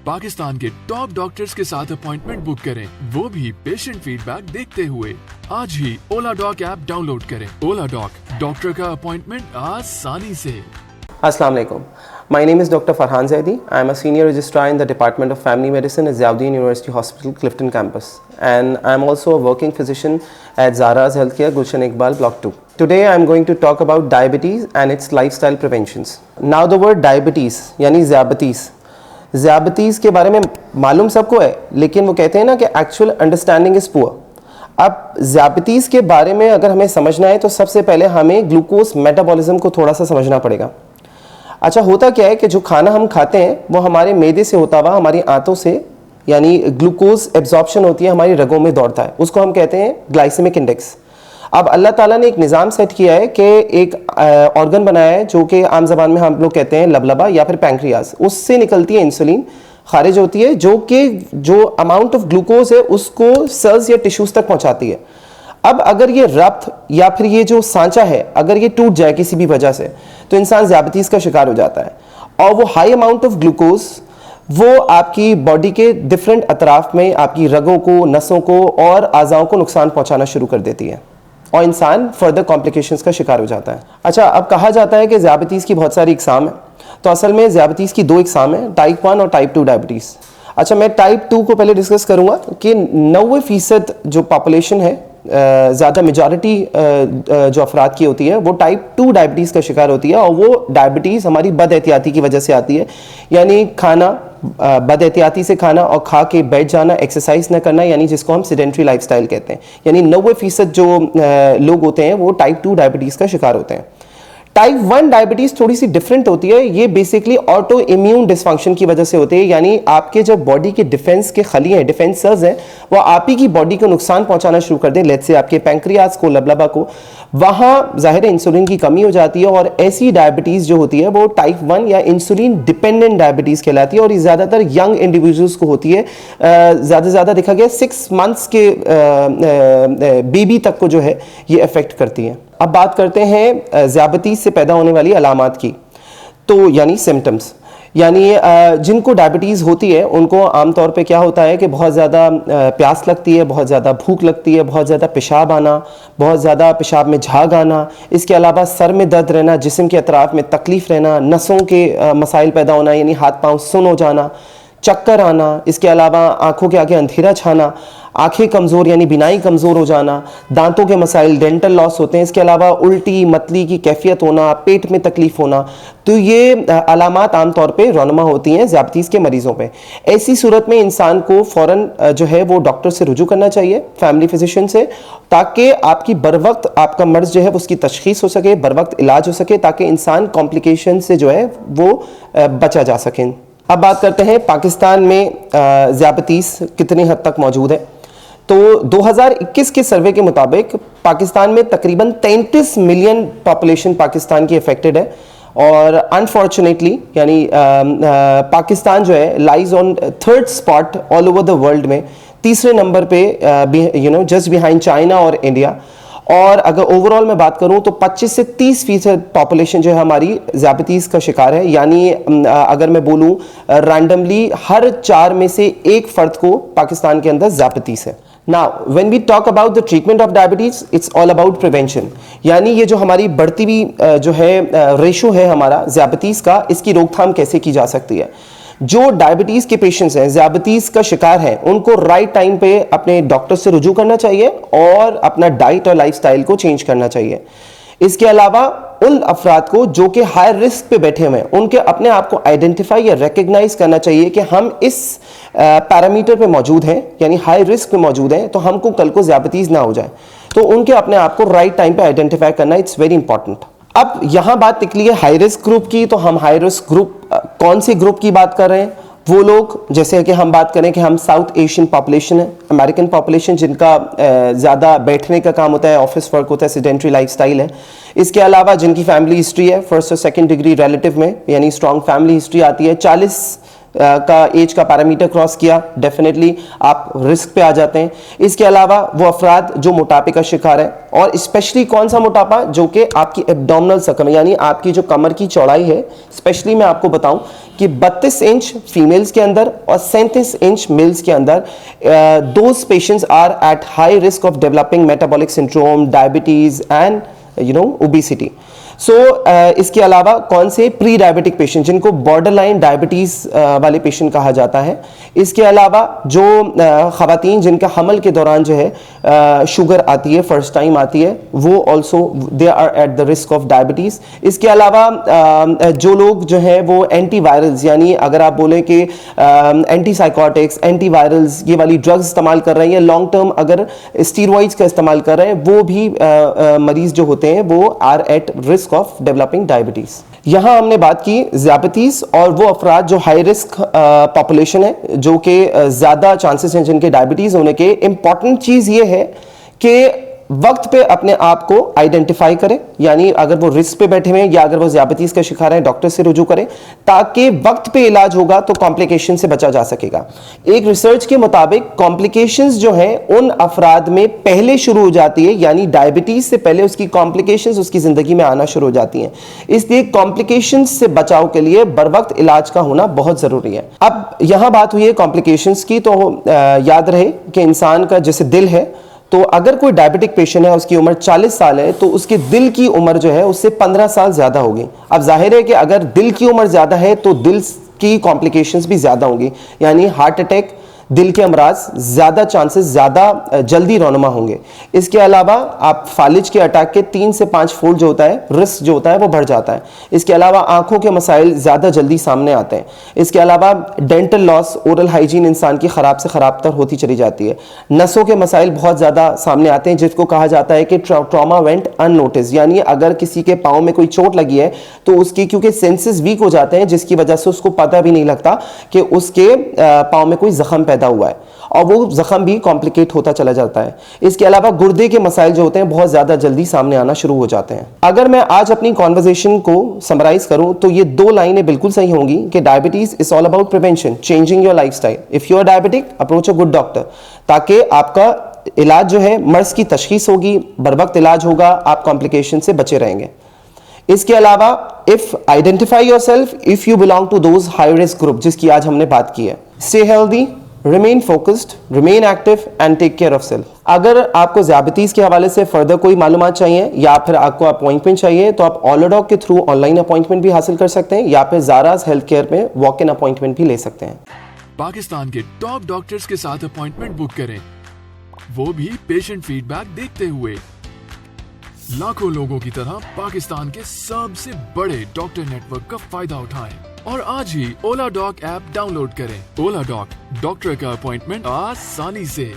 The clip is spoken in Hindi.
पाकिस्तान के टॉप डॉक्टर्स के साथ अपॉइंटमेंट बुक करें, वो भी पेशेंट फीडबैक देखते हुए। आज ही ओला डॉक ऐप डाउनलोड करें। ओला डॉक, डॉक्टर का अपॉइंटमेंट आसानी से। Assalamu alaikum. My name is Dr. Farhan Zaidi. I am a senior registrar in the Department of Family Medicine at Ziauddin University Hospital, Clifton campus. And I am also a working physician at Zara's Healthcare, Gulshan Iqbal, Block 2. Today I am going to talk about diabetes and its lifestyle preventions. Now the word diabetes, यानी ज़ियाबतीस। ज़ियाबतीस के बारे में मालूम सबको है, लेकिन वो कहते हैं ना कि actual understanding is poor. अब ज़ियाबतीस के बारे में अगर हमें समझना है तो सबसे पहले हमें ग्लूकोज मेटाबॉलिज्म को थोड़ा सा समझना पड़ेगा। अच्छा, होता क्या है कि जो खाना हम खाते हैं वो हमारे मैदे से होता हुआ हमारी आंतों से, यानी ग्लूकोज एब्जॉर्प्शन होती है, हमारी रगों में दौड़ता है, उसको हम कहते हैं ग्लाइसेमिक इंडेक्स। अब अल्लाह ताला ने एक निज़ाम सेट किया है कि एक ऑर्गन बनाया है जो कि आम ज़बान में हम लोग कहते हैं लबलबा या फिर पैंक्रियाज, उससे निकलती है इंसुलिन, खारिज होती है, जो कि जो अमाउंट ऑफ ग्लूकोज है उसको सेल्स या टिश्यूज़ तक पहुँचाती है। अब अगर ये रक्त या फिर ये जो सांचा है अगर ये टूट जाए किसी भी वजह से तो इंसान ज़ियाबतीस का शिकार हो जाता है। और वो हाई अमाउंट ऑफ ग्लूकोज वो आपकी बॉडी के डिफरेंट अतराफ में आपकी रगों को, नसों को और आज़ाओं को नुकसान पहुंचाना शुरू कर देती है और इंसान फर्दर कॉम्प्लिकेशंस का शिकार हो जाता है। अच्छा, अब कहा जाता है कि ज़ियाबतीस की बहुत सारी इकसाम है, तो असल में ज़ियाबतीस की दो इकसाम है, टाइप 1 और टाइप 2 डायबिटीज़। अच्छा, मैं टाइप 2 को पहले डिस्कस करूँगा कि 90% जो पॉपुलेशन है, ज़्यादा मेजॉरिटी जो अफराद की होती है वो टाइप 2 डायबिटीज़ का शिकार होती है। और वो डायबिटीज़ हमारी बदएहतियाती की वजह से आती है, यानी खाना बदएहतियाती से खाना और खा के बैठ जाना, एक्सरसाइज न करना, यानी जिसको हम सेडेंट्री लाइफस्टाइल कहते हैं। यानी 90% जो लोग होते हैं वो टाइप 2 डायबिटीज़ का शिकार होते हैं। टाइप 1 डायबिटीज़ थोड़ी सी डिफरेंट होती है, ये बेसिकली ऑटो इम्यून डिसफंक्शन की वजह से होती है, यानी आपके जो बॉडी के डिफेंस के खली हैं, डिफेंस सेल्स हैं, वो आप ही की बॉडी को नुकसान पहुंचाना शुरू कर दें। लेट्स से आपके पैंक्रियाज को, लबलबा को, वहाँ ज़ाहिर है इंसुलिन की कमी हो जाती है और ऐसी डायबिटीज़ जो होती है वो टाइप 1 या इंसुलिन डिपेंडेंट डायबिटीज़ कहलाती है और ये ज़्यादातर यंग इंडिविजुअल्स को होती है। ज़्यादा से ज़्यादा देखा गया 6 मंथ्स के बेबी तक को जो है ये अफेक्ट करती है। अब बात करते हैं ज़ियाबतीस से पैदा होने वाली अलामात की, तो यानी सिम्टम्स, यानी जिनको डायबिटीज़ होती है उनको आमतौर पे क्या होता है कि बहुत ज़्यादा प्यास लगती है, बहुत ज़्यादा भूख लगती है, बहुत ज़्यादा पेशाब आना, बहुत ज़्यादा पेशाब में झाग आना, इसके अलावा सर में दर्द रहना, जिस्म के अतराफ में तकलीफ़ रहना, नसों के मसाइल पैदा होना, यानी हाथ पाँव सुन्न हो जाना, चक्कर आना, इसके अलावा आँखों के आगे अंधेरा छाना, आंखें कमज़ोर यानी बिनाई कमज़ोर हो जाना, दांतों के मसाइल, डेंटल लॉस होते हैं, इसके अलावा उल्टी मतली की कैफियत होना, पेट में तकलीफ होना, तो ये अलामात आमतौर पे रौनमा होती हैं ज़ियाबतीस के मरीज़ों पे। ऐसी सूरत में इंसान को फ़ौरन जो है वो डॉक्टर से रुजू करना चाहिए, फैमिली फिजिशियन से, ताकि आपकी बर वक्त आपका मर्ज़ जो है उसकी तशख़ीस हो सके, बर वक्त इलाज हो सके, ताकि इंसान कॉम्प्लिकेशन से जो है वो बचा जा सकें। अब बात करते हैं पाकिस्तान में ज़ियाबतीस कितनी हद तक मौजूद है। तो 2021 के सर्वे के मुताबिक पाकिस्तान में तकरीबन 33 मिलियन पॉपुलेशन पाकिस्तान की अफेक्टेड है और अनफॉर्चुनेटली यानी पाकिस्तान जो है lies on 3rd spot all over the world में, तीसरे नंबर पे जस्ट बिहाइंड चाइना और इंडिया। और अगर ओवरऑल मैं बात करूं तो 25 से 30% पॉपुलेशन जो है हमारी ज़ियाबतीस का शिकार है, यानी अगर मैं बोलूं रैंडमली हर 4 में से 1 फर्द को पाकिस्तान के अंदर ज़ियाबतीस है। Now, when we talk about the treatment of diabetes, it's all about prevention. यानी ये जो हमारी बढ़ती हुई जो है रेशो है हमारा ज़ियाबतीस का, इसकी रोकथाम कैसे की जा सकती है। जो डायबिटीज़ के पेशेंट्स हैं, ज़ियाबतीस का शिकार हैं, उनको राइट टाइम पे अपने डॉक्टर से रुजू करना चाहिए और अपना डाइट और लाइफस्टाइल को चेंज करना चाहिए। इसके अलावा उन अफराद को जो कि हाई रिस्क पे बैठे हुए हैं, उनके अपने आप को आइडेंटिफाई या रिकग्नाइज करना चाहिए कि हम इस पैरामीटर पे मौजूद हैं, यानी हाई रिस्क पे मौजूद हैं, तो हमको कल को ज़ियाबतीस ना हो जाए। तो उनके अपने आप को राइट टाइम पे आइडेंटिफाई करना इट्स वेरी इंपॉर्टेंट। अब यहाँ बात निकली है हाई रिस्क ग्रुप की, तो हम हाई रिस्क ग्रुप कौन से ग्रुप की बात कर रहे हैं? वो लोग, जैसे कि हम बात करें कि हम साउथ एशियन पॉपुलेशन है, अमेरिकन पॉपुलेशन, जिनका ज़्यादा बैठने का काम होता है, ऑफिस वर्क होता है, सेडेंट्री लाइफस्टाइल है। इसके अलावा जिनकी फैमिली हिस्ट्री है 1st और 2nd डिग्री रिलेटिव में, यानी स्ट्रॉन्ग फैमिली हिस्ट्री आती है, 40 का एज का पैरामीटर क्रॉस किया, डेफिनेटली आप रिस्क पे आ जाते हैं। इसके अलावा वो अफराद जो मोटापे का शिकार है, और स्पेशली कौन सा मोटापा, जो कि आपकी एब्डोमिनल सर्कम यानी आपकी जो कमर की चौड़ाई है, स्पेशली मैं आपको बताऊं कि 32 इंच फीमेल्स के अंदर और 37 इंच मेल्स के अंदर those patients are at high risk of developing metabolic syndrome, diabetes and obesity. So इसके अलावा कौन से प्री डायबिटिक पेशेंट जिनको बॉर्डरलाइन डायबिटीज वाले पेशेंट कहा जाता है। इसके अलावा जो खवातीन जिनका हमल के दौरान जो है शुगर आती है, फर्स्ट टाइम आती है, वो also they are at the risk of diabetes. इसके अलावा जो लोग जो है वो एंटीवायरल्स, यानी अगर आप बोले कि एंटीसाइकोटिक्स, एंटीवायरल्स ये वाली ड्रग्स इस्तेमाल कर रहे हैं या लॉन्ग टर्म अगर स्टीरॉइड्स का इस्तेमाल कर रहे हैं, वो भी मरीज जो होते हैं वो are at risk of developing diabetes. यहां हमने बात की ज़ियाबतीज और वो अफराद जो हाई रिस्क पॉपुलेशन है, जो कि ज्यादा चांसेस हैं जिनके डायबिटीज होने के। इंपॉर्टेंट चीज ये है कि वक्त पे अपने आप को आइडेंटिफाई करें, यानी अगर वो रिस्क पे बैठे हुए हैं या अगर वो ज़ियाबतीज का शिकार है, डॉक्टर से रुजू करें, ताकि वक्त पे इलाज होगा तो कॉम्प्लिकेशन से बचा जा सकेगा। एक रिसर्च के मुताबिक कॉम्प्लिकेशंस जो हैं उन अफराद में पहले शुरू हो जाती है, यानी डायबिटीज से पहले उसकी कॉम्प्लिकेशंस उसकी जिंदगी में आना शुरू हो जाती हैं। इसलिए कॉम्प्लिकेशंस से बचाव के लिए बर वक्त इलाज का होना बहुत जरूरी है। अब यहां बात हुई है कॉम्प्लिकेशंस की, तो याद रहे कि इंसान का जैसे दिल है, तो अगर कोई डायबिटिक पेशेंट है, उसकी उम्र 40 साल है, तो उसके दिल की उम्र जो है उससे 15 साल ज्यादा होगी। अब जाहिर है कि अगर दिल की उम्र ज्यादा है तो दिल की कॉम्प्लिकेशंस भी ज्यादा होंगी, यानी हार्ट अटैक, दिल के अमराज ज्यादा चांसेस, ज्यादा जल्दी रौनमा होंगे। इसके अलावा आप फालिज के अटैक के 3 से 5 फोल्ड जो होता है, रिस्क जो होता है वो बढ़ जाता है। इसके अलावा आंखों के मसाइल ज्यादा जल्दी सामने आते हैं। इसके अलावा डेंटल लॉस, ओरल हाइजीन इंसान की खराब से खराब तर होती चली जाती है। नसों के मसाइल बहुत ज्यादा सामने आते हैं, जिसको कहा जाता है कि ट्रॉमा वेंट अननोटिस, यानी अगर किसी के पाँव में कोई चोट लगी है तो उसकी क्योंकि सेंसेस वीक हो जाते हैं, जिसकी वजह से उसको पता भी नहीं लगता कि उसके पाँव में कोई जख्म पैदा हुआ है और वो जख्म भी कॉम्प्लिकेट होता चला जाता है। इसके अलावा गुर्दे के मसाइल जो होते हैं बहुत ज्यादा जल्दी सामने आना शुरू हो जाते हैं। अगर मैं आज अपनी कॉन्वर्सेशन को समराइज करूं तो ये 2 लाइनें बिल्कुल सही होंगी कि diabetes is all about prevention, changing your lifestyle. If you are diabetic, approach a good doctor, ताकि आपका इलाज जो है मर्ज की तशखीस होगी, बर वक्त इलाज होगा, आप कॉम्प्लिकेशन से बचे रहेंगे। इसके अलावा if identify yourself if you belong to those high risk group जिसकी आज हमने बात की है। Stay healthy, remain focused, remain active and take care of self. अगर आपको ज़ियाबतीज़ के हवाले से फर्दर कोई मालूमात चाहिए या फिर आपको अपॉइंटमेंट चाहिए तो आप ओलाडॉक के थ्रू ऑनलाइन अपॉइंटमेंट भी हासिल कर सकते हैं या फिर ज़ाराज हेल्थ केयर में वॉक इन अपॉइंटमेंट भी ले सकते हैं। पाकिस्तान के टॉप डॉक्टर्स के साथ अपॉइंटमेंट बुक करें, वो भी पेशेंट फीडबैक देखते हुए। लाखों लोगों की तरह पाकिस्तान के सबसे बड़े डॉक्टर नेटवर्क का फायदा उठाएं और आज ही ओला डॉक ऐप डाउनलोड करें। ओला डॉक, डॉक्टर का अपॉइंटमेंट आसानी से।